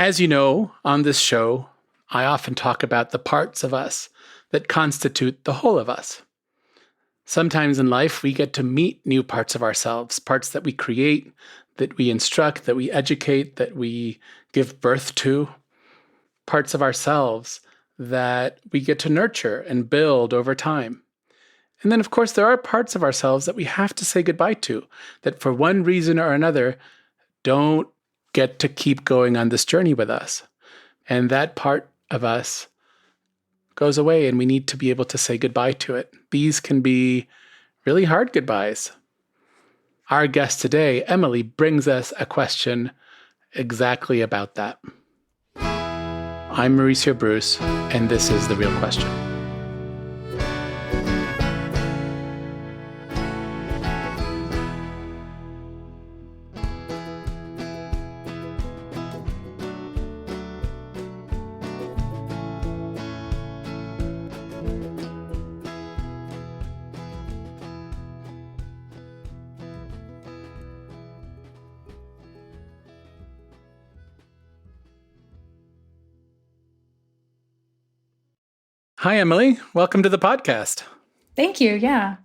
As you know, on this show, I often talk about the parts of us that constitute the whole of us. Sometimes in life, we get to meet new parts of ourselves, parts that we create, that we instruct, that we educate, that we give birth to, parts of ourselves that we get to nurture and build over time. And then, of course, there are parts of ourselves that we have to say goodbye to, that for one reason or another don't get to keep going on this journey with us. And that part of us goes away, and we need to be able to say goodbye to it. These can be really hard goodbyes. Our guest today, Emily, brings us a question exactly about that. I'm Mauricio Bruce, and this is The Real Question. Hi, Emily. Welcome to the podcast. Thank you. Yeah.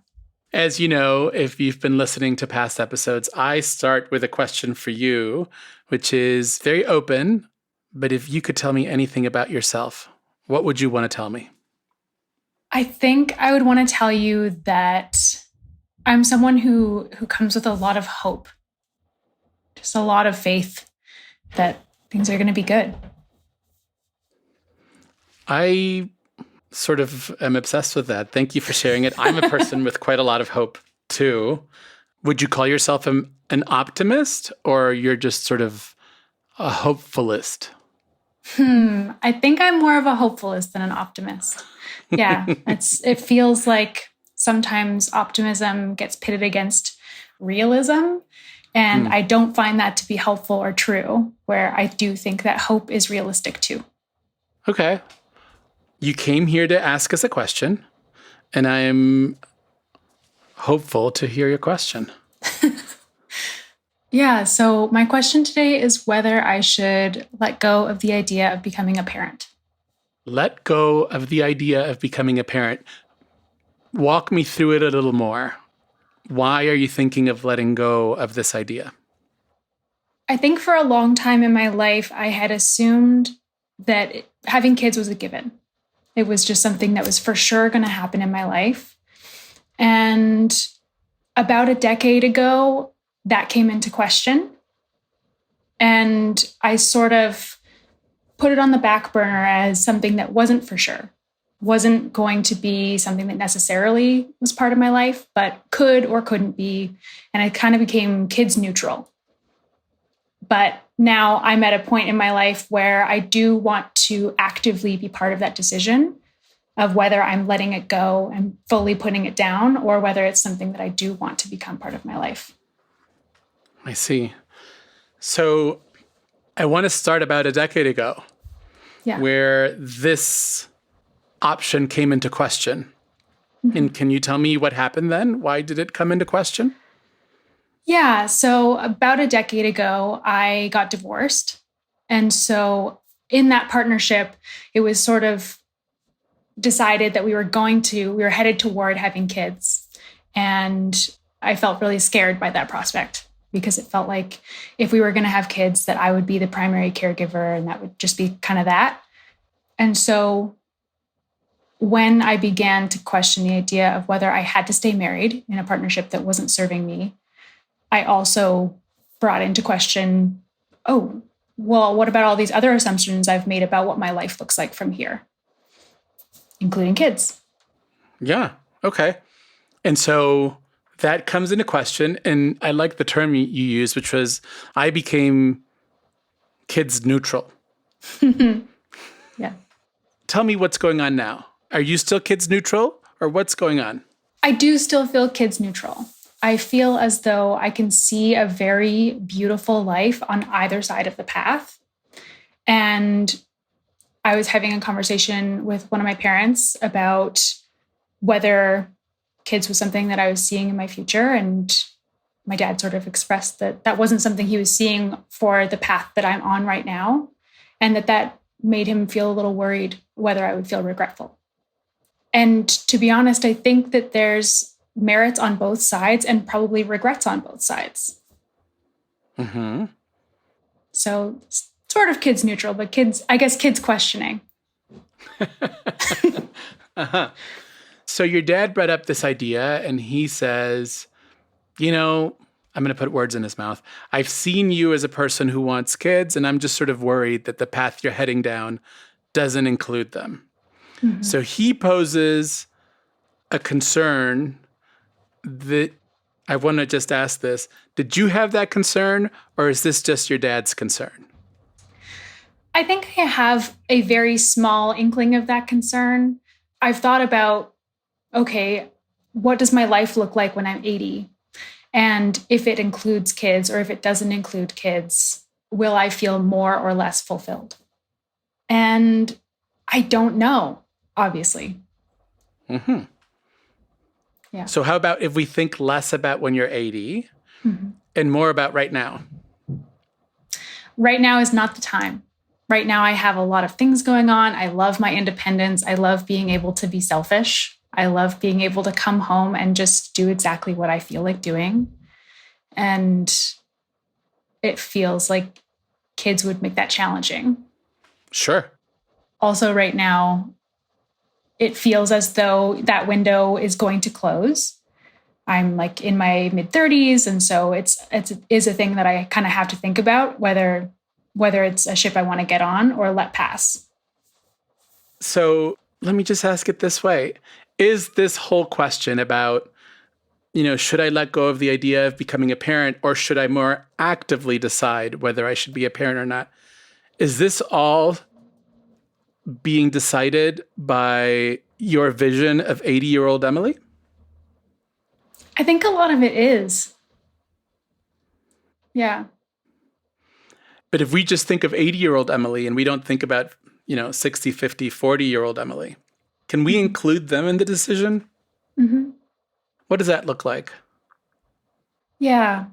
As you know, if you've been listening to past episodes, I start with a question for you, which is very open. But if you could tell me anything about yourself, what would you want to tell me? I think I would want to tell you that I'm someone who comes with a lot of hope, just a lot of faith that things are going to be good. I sort of am obsessed with that. Thank you for sharing it. I'm a person with quite a lot of hope too. Would you call yourself an optimist, or you're just sort of a hopefulist? I think I'm more of a hopefulist than an optimist. Yeah, it feels like sometimes optimism gets pitted against realism, and I don't find that to be helpful or true, where I do think that hope is realistic too. Okay. You came here to ask us a question, and I'm hopeful to hear your question. Yeah, so my question today is whether I should let go of the idea of becoming a parent. Let go of the idea of becoming a parent. Walk me through it a little more. Why are you thinking of letting go of this idea? I think for a long time in my life, I had assumed that having kids was a given. It was just something that was for sure going to happen in my life. And about a decade ago, that came into question. And I sort of put it on the back burner as something that wasn't for sure, wasn't going to be something that necessarily was part of my life, but could or couldn't be. And I kind of became kids neutral. But now I'm at a point in my life where I do want to actively be part of that decision of whether I'm letting it go and fully putting it down, or whether it's something that I do want to become part of my life. I see. So I want to start about a decade ago, where this option came into question. Mm-hmm. And can you tell me what happened then? Why did it come into question? Yeah, so about a decade ago, I got divorced. And so in that partnership, it was sort of decided that we were headed toward having kids. And I felt really scared by that prospect, because it felt like if we were going to have kids, that I would be the primary caregiver, and that would just be kind of that. And so when I began to question the idea of whether I had to stay married in a partnership that wasn't serving me, I also brought into question, oh, well, what about all these other assumptions I've made about what my life looks like from here, including kids? Yeah. Okay. And so that comes into question. And I like the term you used, which was, I became kids neutral. Yeah. Tell me what's going on now. Are you still kids neutral, or what's going on? I do still feel kids neutral. I feel as though I can see a very beautiful life on either side of the path. And I was having a conversation with one of my parents about whether kids was something that I was seeing in my future. And my dad sort of expressed that that wasn't something he was seeing for the path that I'm on right now. and that made him feel a little worried whether I would feel regretful. And to be honest, I think that there's merits on both sides and probably regrets on both sides. Mm-hmm. So sort of kids neutral, but kids questioning. Uh-huh. So your dad brought up this idea and he says, I'm going to put words in his mouth. I've seen you as a person who wants kids, and I'm just sort of worried that the path you're heading down doesn't include them. Mm-hmm. So he poses a concern that I want to just ask this. Did you have that concern, or is this just your dad's concern? I think I have a very small inkling of that concern. I've thought about, okay, what does my life look like when I'm 80? And if it includes kids or if it doesn't include kids, will I feel more or less fulfilled? And I don't know, obviously. Mm-hmm. Yeah. So how about if we think less about when you're 80 and more about right now? Right now is not the time. Right now, I have a lot of things going on. I love my independence. I love being able to be selfish. I love being able to come home and just do exactly what I feel like doing. And it feels like kids would make that challenging. Sure. Also, right now, it feels as though that window is going to close. I'm like in my mid-30s. And so it is a thing that I kind of have to think about, whether it's a ship I want to get on or let pass. So let me just ask it this way. Is this whole question about, should I let go of the idea of becoming a parent, or should I more actively decide whether I should be a parent or not? Is this all being decided by your vision of 80-year-old Emily? I think a lot of it is. Yeah. But if we just think of 80-year-old Emily and we don't think about, 60, 50, 40-year-old Emily, can we include them in the decision? Mm-hmm. What does that look like? Yeah.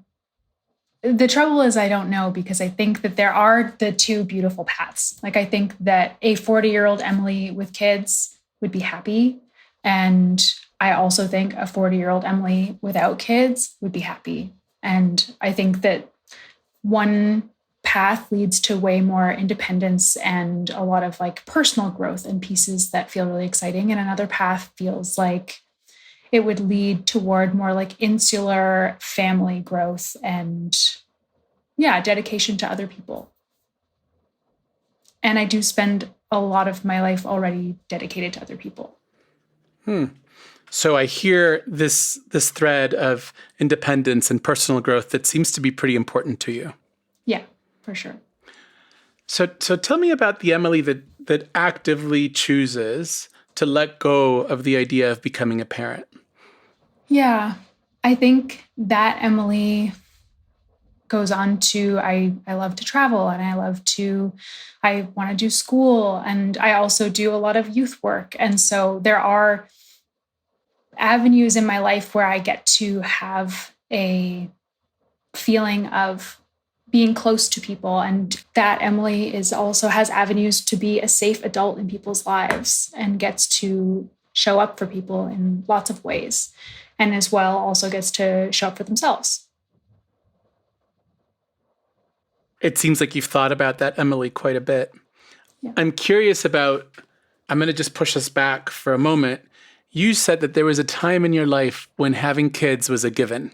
The trouble is I don't know, because I think that there are the two beautiful paths. Like, I think that a 40-year-old Emily with kids would be happy. And I also think a 40-year-old Emily without kids would be happy. And I think that one path leads to way more independence and a lot of like personal growth and pieces that feel really exciting. And another path feels like it would lead toward more like insular family growth and dedication to other people. And I do spend a lot of my life already dedicated to other people. So I hear this thread of independence and personal growth that seems to be pretty important to you. Yeah, for sure. So tell me about the Emily that actively chooses to let go of the idea of becoming a parent. Yeah, I think that Emily goes on to, I love to travel, and I want to do school, and I also do a lot of youth work. And so there are avenues in my life where I get to have a feeling of being close to people. And that Emily also has avenues to be a safe adult in people's lives and gets to show up for people in lots of ways. And as well also gets to show up for themselves. It seems like you've thought about that, Emily, quite a bit. Yeah. I'm curious about, I'm going to just push us back for a moment. You said that there was a time in your life when having kids was a given.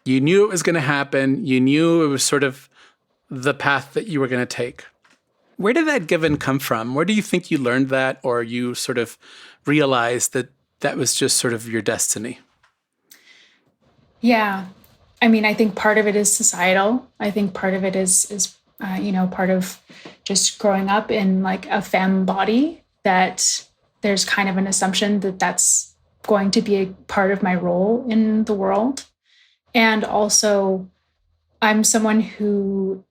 You knew it was going to happen. You knew it was sort of the path that you were going to take. Where did that given come from? Where do you think you learned that, or you sort of realized that that was just sort of your destiny? Yeah. I mean, I think part of it is societal. I think part of it is part of just growing up in like a femme body, that there's kind of an assumption that that's going to be a part of my role in the world. And also, I'm someone who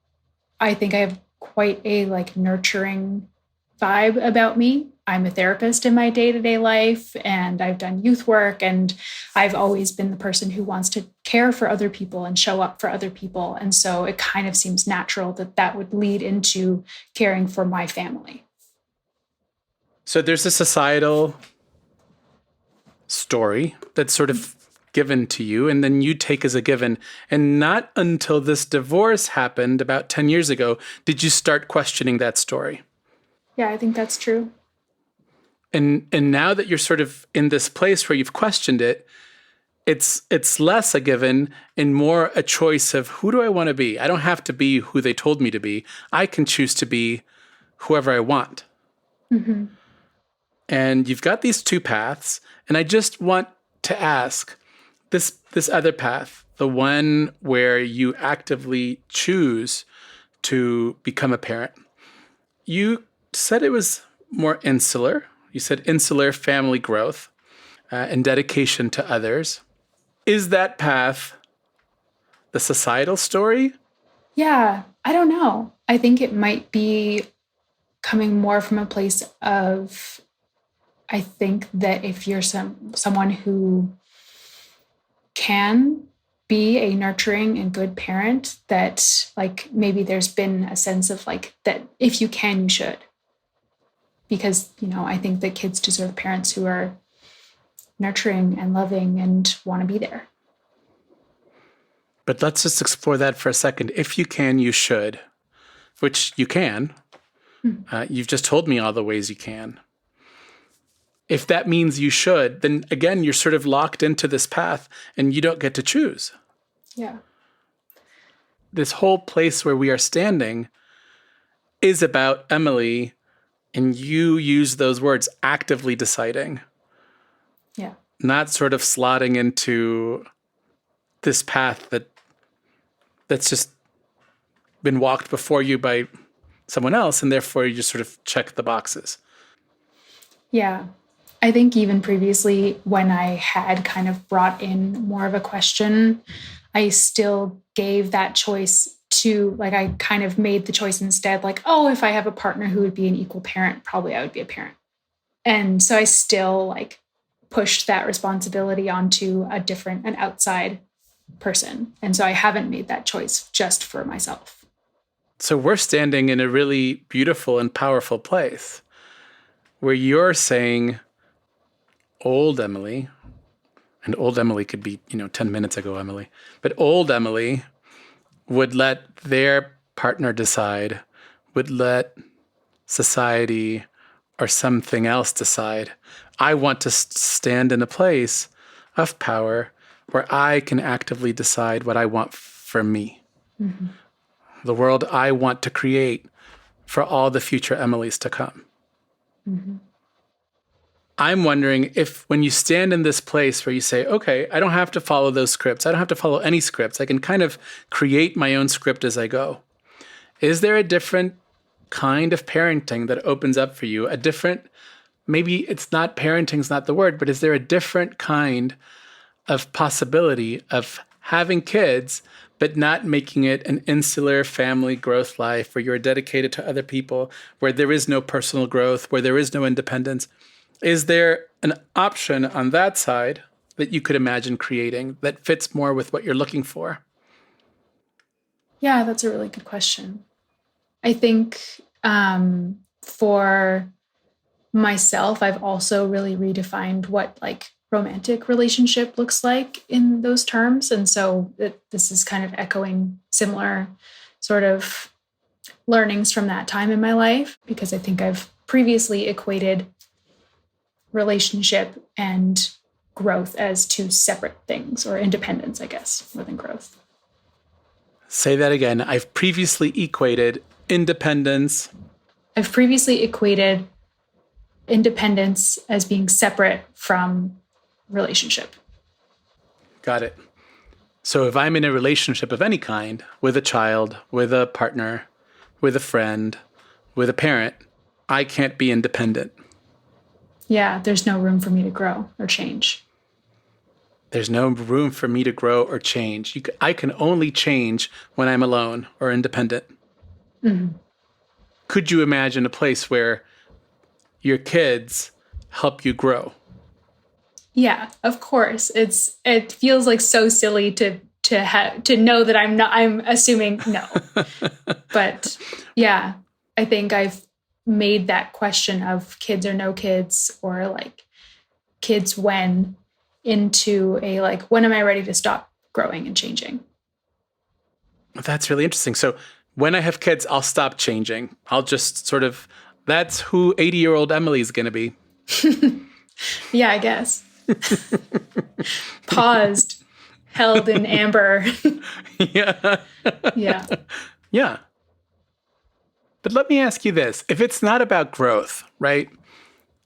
I think I have quite a like nurturing vibe about me. I'm a therapist in my day-to-day life, and I've done youth work, and I've always been the person who wants to care for other people and show up for other people. And so it kind of seems natural that that would lead into caring for my family. So there's a societal story that's sort of given to you, and then you take as a given. And not until this divorce happened about 10 years ago did you start questioning that story. Yeah, I think that's true. And now that you're sort of in this place where you've questioned it, it's less a given and more a choice of, who do I want to be? I don't have to be who they told me to be. I can choose to be whoever I want. Mm-hmm. And you've got these two paths, and I just want to ask, this other path, the one where you actively choose to become a parent, you said it was more insular. You said insular family growth and dedication to others. Is that path the societal story? Yeah, I don't know. I think it might be coming more from a place of, I think that if you're someone who can be a nurturing and good parent, that like maybe there's been a sense of like that if you can, you should. Because, I think that kids deserve parents who are nurturing and loving and want to be there. But let's just explore that for a second. If you can, you should, which you can. You've just told me all the ways you can. If that means you should, then again, you're sort of locked into this path and you don't get to choose. Yeah. This whole place where we are standing is about Emily, and you use those words, actively deciding. Yeah. Not sort of slotting into this path that's just been walked before you by someone else, and therefore you just sort of check the boxes. Yeah. I think even previously, when I had kind of brought in more of a question, I still gave that choice to, like, I kind of made the choice instead, like, oh, if I have a partner who would be an equal parent, probably I would be a parent. And so I still like pushed that responsibility onto an outside person. And so I haven't made that choice just for myself. So we're standing in a really beautiful and powerful place where you're saying, old Emily, and old Emily could be, 10 minutes ago Emily, but old Emily would let their partner decide, would let society or something else decide. I want to stand in a place of power where I can actively decide what I want for me. Mm-hmm. The world I want to create for all the future Emilys to come. Mm-hmm. I'm wondering if when you stand in this place where you say, okay, I don't have to follow those scripts. I don't have to follow any scripts. I can kind of create my own script as I go. Is there a different kind of parenting that opens up for you? A different, maybe it's not parenting's not the word, but is there a different kind of possibility of having kids, but not making it an insular family growth life where you're dedicated to other people, where there is no personal growth, where there is no independence? Is there an option on that side that you could imagine creating that fits more with what you're looking for? Yeah, that's a really good question. I think for myself, I've also really redefined what like romantic relationship looks like in those terms. And so this is kind of echoing similar sort of learnings from that time in my life, because I think I've previously equated relationship and growth as two separate things, or independence, I guess, more than growth. Say that again. I've previously equated independence. I've previously equated independence as being separate from relationship. Got it. So if I'm in a relationship of any kind, with a child, with a partner, with a friend, with a parent, I can't be independent. Yeah, there's no room for me to grow or change. There's no room for me to grow or change. I can only change when I'm alone or independent. Mm-hmm. Could you imagine a place where your kids help you grow. Yeah, of course. It feels like so silly to know that I'm assuming no. But yeah, I think I've made that question of kids or no kids, or like kids when, into a like, when am I ready to stop growing and changing? That's really interesting. So when I have kids, I'll stop changing. I'll just sort of, that's who 80-year-old Emily is going to be. Yeah, I guess. Paused, held in amber. Yeah. Yeah. Yeah. But let me ask you this. If it's not about growth, right?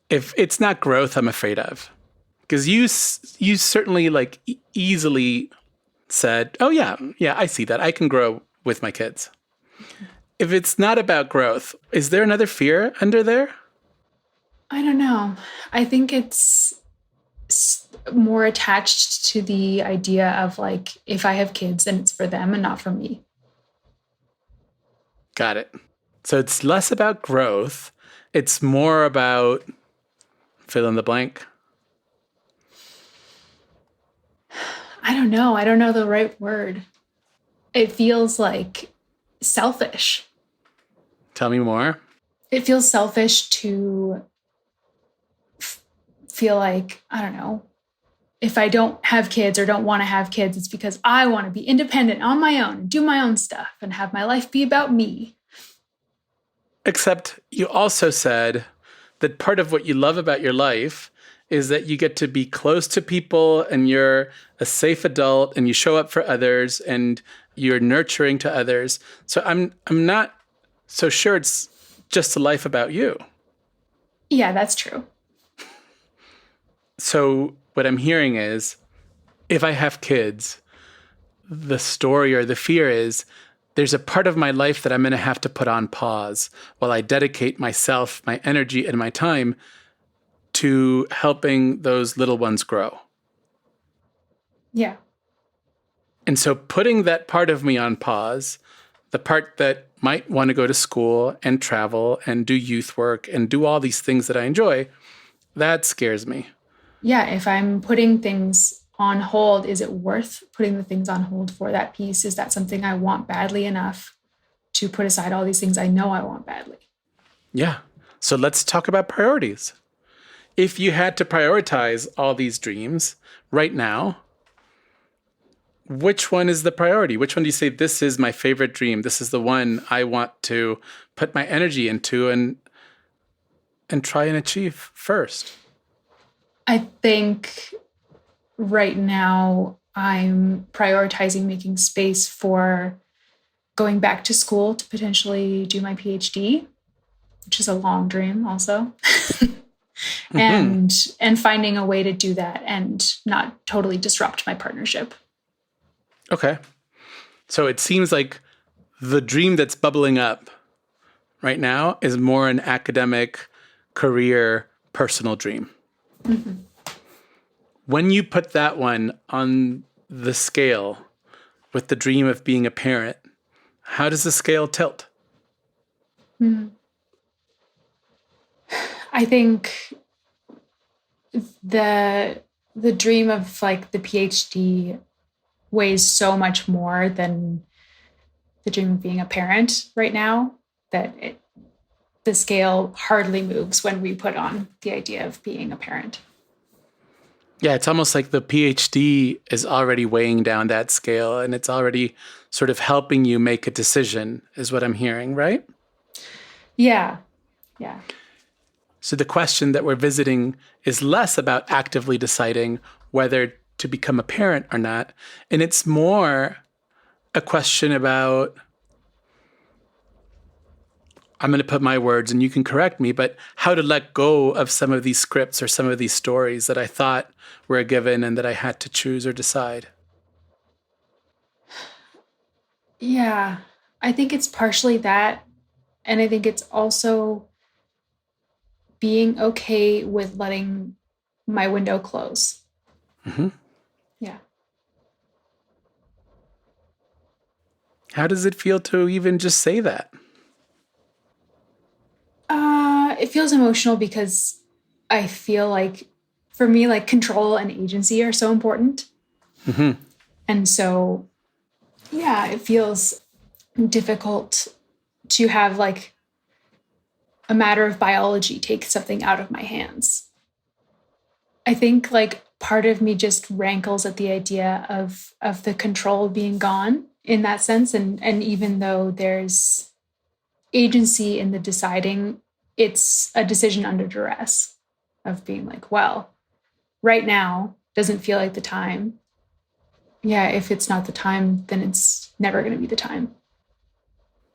If it's not growth I'm afraid of, because you certainly like easily said, oh yeah, I see that. I can grow with my kids. If it's not about growth, is there another fear under there? I don't know. I think it's more attached to the idea of like, if I have kids, then it's for them and not for me. Got it. So it's less about growth. It's more about fill in the blank. I don't know. I don't know the right word. It feels like selfish. Tell me more. It feels selfish to feel like, I don't know, if I don't have kids or don't want to have kids, it's because I want to be independent on my own and do my own stuff and have my life be about me. Except you also said that part of what you love about your life is that you get to be close to people and you're a safe adult and you show up for others and you're nurturing to others. So I'm not so sure it's just a life about you. Yeah, that's true. So what I'm hearing is if I have kids, the story or the fear is there's a part of my life that I'm going to have to put on pause while I dedicate myself, my energy, and my time to helping those little ones grow. Yeah. And so putting that part of me on pause, the part that might want to go to school and travel and do youth work and do all these things that I enjoy, that scares me. Yeah, if I'm putting things on hold, is it worth putting the things on hold for that piece? Is that something I want badly enough to put aside all these things I know I want badly? Yeah. So let's talk about priorities. If you had to prioritize all these dreams right now, which one is the priority? Which one do you say, this is my favorite dream? This is the one I want to put my energy into and try and achieve first? I think right now I'm prioritizing making space for going back to school to potentially do my PhD, which is a long dream also. and finding a way to do that and not totally disrupt my partnership. Okay. So it seems like the dream that's bubbling up right now is more an academic, career, personal dream. Mm-hmm. When you put that one on the scale with the dream of being a parent, how does the scale tilt? I think the dream of like the PhD weighs so much more than the dream of being a parent right now that the scale hardly moves when we put on the idea of being a parent. Yeah, it's almost like the PhD is already weighing down that scale and it's already sort of helping you make a decision, is what I'm hearing, right? Yeah. Yeah. So the question that we're visiting is less about actively deciding whether to become a parent or not. And it's more a question about, I'm going to put my words and you can correct me, but how to let go of some of these scripts or some of these stories that I thought were a given and that I had to choose or decide. Yeah, I think it's partially that. And I think it's also being okay with letting my window close. Mm-hmm. Yeah. How does it feel to even just say that? it feels emotional because I feel like for me, like control and agency are so important. Mm-hmm. And so, yeah, it feels difficult to have like a matter of biology take something out of my hands. I think like part of me just rankles at the idea of the control being gone in that sense. And even though there's agency in the deciding, it's a decision under duress of being like, well, right now doesn't feel like the time. Yeah, if it's not the time, then it's never going to be the time.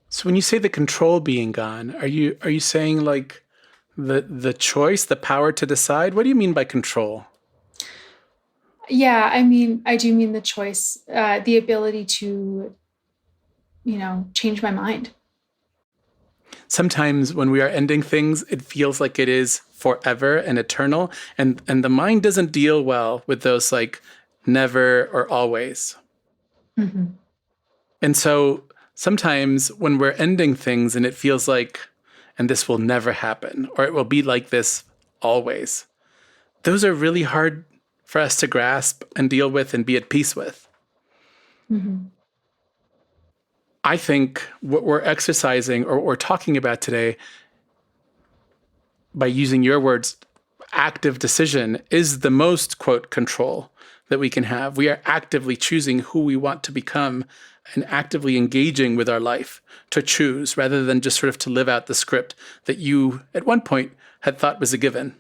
So when you say the control being gone, are you saying like the choice, the power to decide? What do you mean by control? Yeah, I mean, I do mean the choice, the ability to, change my mind. Sometimes when we are ending things, it feels like it is forever and eternal, and the mind doesn't deal well with those like never or always. Mm-hmm. And so sometimes when we're ending things and it feels like, and this will never happen, or it will be like this always, those are really hard for us to grasp and deal with and be at peace with. Mm-hmm. I think what we're exercising or what we're talking about today, by using your words, active decision, is the most, quote, control that we can have. We are actively choosing who we want to become and actively engaging with our life to choose rather than just sort of to live out the script that you at one point had thought was a given.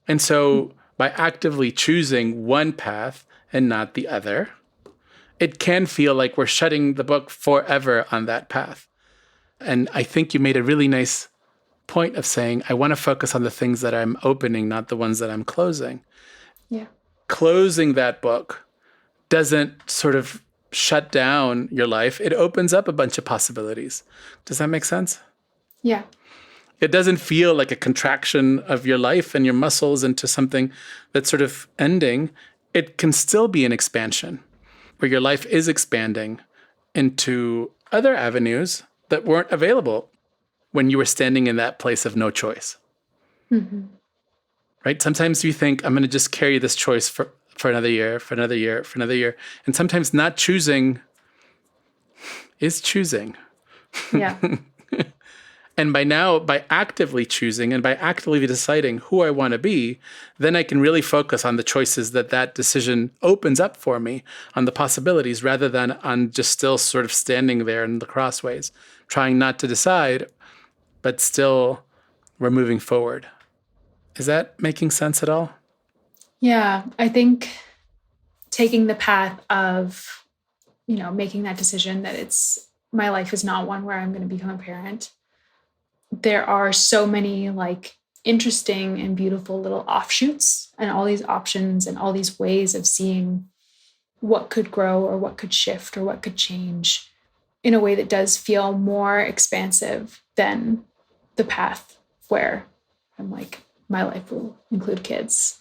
And so by actively choosing one path and not the other, it can feel like we're shutting the book forever on that path. And I think you made a really nice point of saying, I want to focus on the things that I'm opening, not the ones that I'm closing. Yeah. Closing that book doesn't sort of shut down your life. It opens up a bunch of possibilities. Does that make sense? Yeah. It doesn't feel like a contraction of your life and your muscles into something that's sort of ending. It can still be an expansion where your life is expanding into other avenues that weren't available when you were standing in that place of no choice. Mm-hmm. Right? Sometimes you think, I'm going to just carry this choice for another year, for another year, for another year. And sometimes not choosing is choosing. Yeah. And by actively choosing and by actively deciding who I want to be, then I can really focus on the choices that decision opens up for me, on the possibilities, rather than on just still sort of standing there in the crossways, trying not to decide, but still we're moving forward. Is that making sense at all? Yeah. I think taking the path of, making that decision that my life is not one where I'm going to become a parent. There are so many like interesting and beautiful little offshoots and all these options and all these ways of seeing what could grow or what could shift or what could change in a way that does feel more expansive than the path where I'm like, my life will include kids.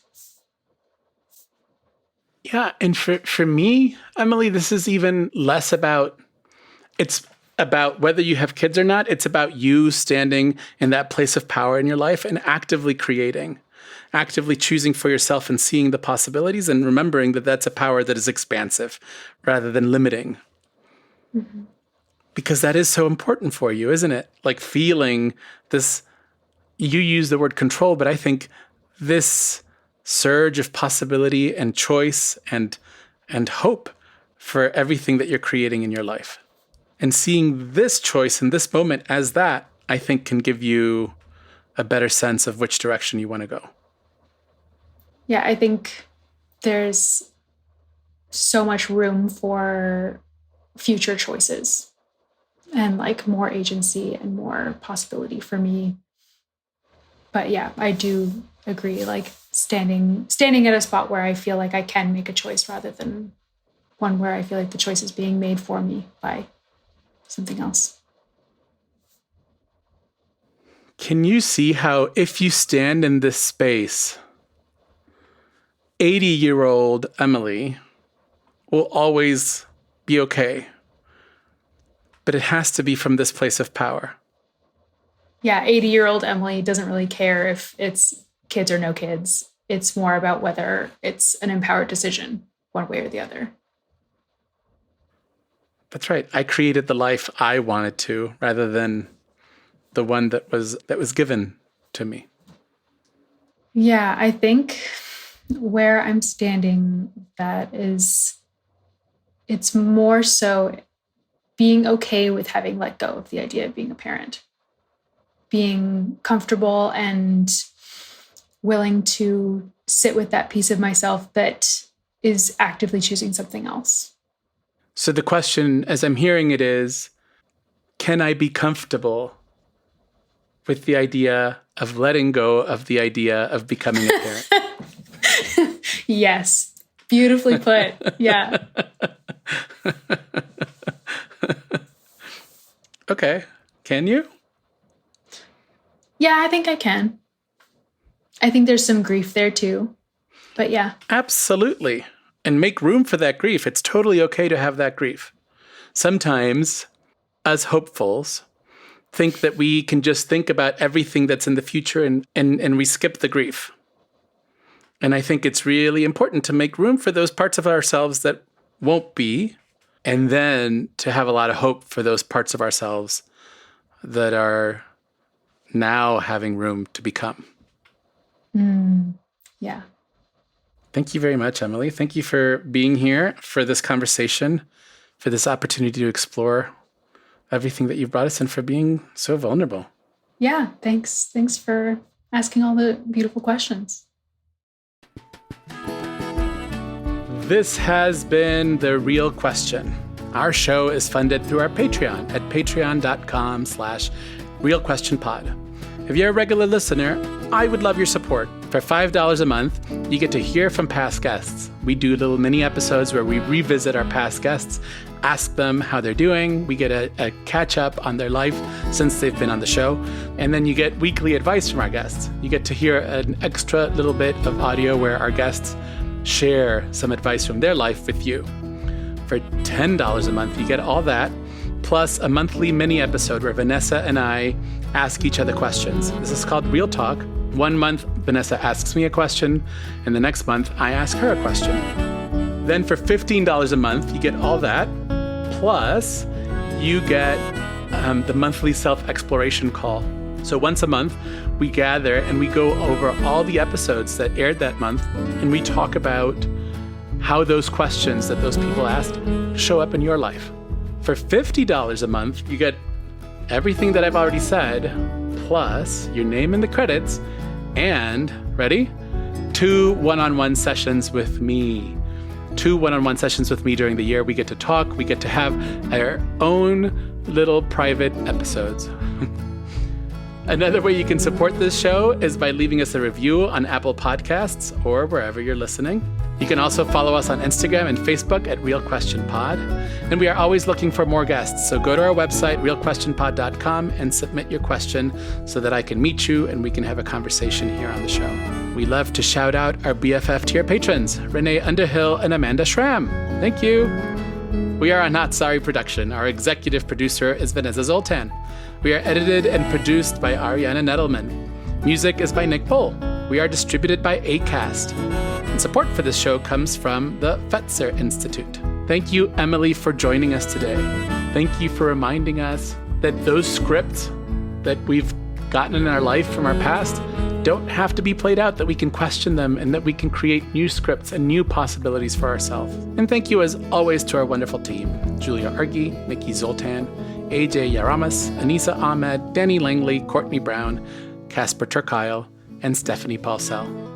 Yeah. And for me, Emily, this is even less about, it's about whether you have kids or not. It's about you standing in that place of power in your life and actively creating, actively choosing for yourself and seeing the possibilities and remembering that that's a power that is expansive rather than limiting. Mm-hmm. Because that is so important for you, isn't it? Like feeling this, you use the word control, but I think this surge of possibility and choice and hope for everything that you're creating in your life. And seeing this choice in this moment as that, I think can give you a better sense of which direction you want to go. Yeah, I think there's so much room for future choices and like more agency and more possibility for me. But yeah, I do agree, like standing at a spot where I feel like I can make a choice rather than one where I feel like the choice is being made for me by something else. Can you see how if you stand in this space, 80-year-old Emily will always be okay, but it has to be from this place of power. Yeah, 80-year-old Emily doesn't really care if it's kids or no kids. It's more about whether it's an empowered decision one way or the other. That's right. I created the life I wanted to rather than the one that was given to me. Yeah, I think where I'm standing, that is, it's more so being okay with having let go of the idea of being a parent, being comfortable and willing to sit with that piece of myself that is actively choosing something else. So the question, as I'm hearing it, is, can I be comfortable with the idea of letting go of the idea of becoming a parent? Yes. Beautifully put. Yeah. Okay. Can you? Yeah, I think I can. I think there's some grief there too. But yeah. Absolutely. And make room for that grief. It's totally okay to have that grief. Sometimes, us hopefuls think that we can just think about everything that's in the future and we skip the grief. And I think it's really important to make room for those parts of ourselves that won't be, and then to have a lot of hope for those parts of ourselves that are now having room to become. Yeah. Thank you very much, Emily. Thank you for being here, for this conversation, for this opportunity to explore everything that you've brought us, and for being so vulnerable. Yeah, thanks. Thanks for asking all the beautiful questions. This has been The Real Question. Our show is funded through our Patreon at patreon.com/realquestionpod. If you're a regular listener, I would love your support. For $5 a month, you get to hear from past guests. We do little mini episodes where we revisit our past guests, ask them how they're doing. We get a catch up on their life since they've been on the show. And then you get weekly advice from our guests. You get to hear an extra little bit of audio where our guests share some advice from their life with you. For $10 a month, you get all that, plus a monthly mini episode where Vanessa and I ask each other questions. This is called Real Talk. One month, Vanessa asks me a question, and the next month, I ask her a question. Then for $15 a month, you get all that, plus you get the monthly self-exploration call. So once a month, we gather and we go over all the episodes that aired that month, and we talk about how those questions that those people asked show up in your life. For $50 a month, you get everything that I've already said, plus your name in the credits, and, ready? 2 one-on-one sessions with me. 2 one-on-one sessions with me during the year. We get to talk. We get to have our own little private episodes. Another way you can support this show is by leaving us a review on Apple Podcasts or wherever you're listening. You can also follow us on Instagram and Facebook at Real Question Pod. And we are always looking for more guests. So go to our website, realquestionpod.com, and submit your question so that I can meet you and we can have a conversation here on the show. We love to shout out our BFF tier patrons, Renee Underhill and Amanda Schramm. Thank you. We are a Not Sorry production. Our executive producer is Vanessa Zoltan. We are edited and produced by Ariana Nettleman. Music is by Nick Pohl. We are distributed by Acast. And support for this show comes from the Fetzer Institute. Thank you, Emily, for joining us today. Thank you for reminding us that those scripts that we've gotten in our life from our past don't have to be played out, that we can question them and that we can create new scripts and new possibilities for ourselves. And thank you, as always, to our wonderful team, Julia Argy, Nikki Zoltan, AJ Yaramas, Anissa Ahmed, Danny Langley, Courtney Brown, Casper Turkile, and Stephanie Paulsell.